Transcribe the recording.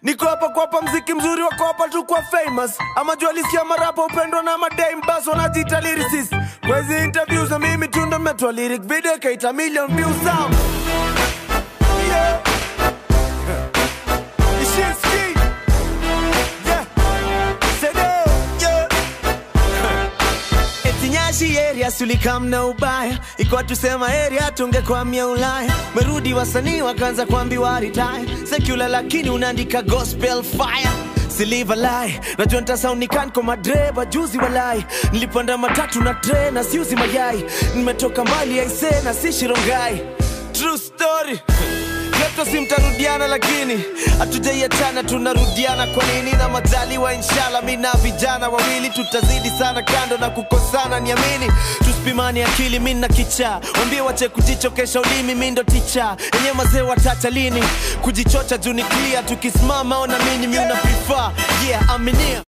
Niko hapa kwa mziki mzuri wako hapa tu kwa famous. Ama jua lisikia marapa upendwa na madame bass wanajiita lyricist. Kwa hizi interviews na mimi tu ndo nimetoa lyric video kaita million views sound. Yeah. Nyashi area sulikam na ubaya. Ikuwa tusema area tungekwamia Ulaya. Merudi wasanii wakaanza kuambiwa retire. Secular lakini unaandika gospel fire. Siliva lie, najua nitasound kwa madreba juzi walai. Nilipanda matatu na train na siuzi mayai. Nimetoka mbali aise na si shirongai. True story. Leto simtarudiana lakini hatujaiachana tunarudiana kwa nini na majaliwa inshallah mimi na vijana wawili tutazidi sana kando na kukosana niamini tusipimani akili mimi na kicha waambie wache kujichokesha ulimi mimi ndo teacher yenyewe mazee watacha lini kujichocha juu ni clear tukisimama ona mimi una prefer yeah aminia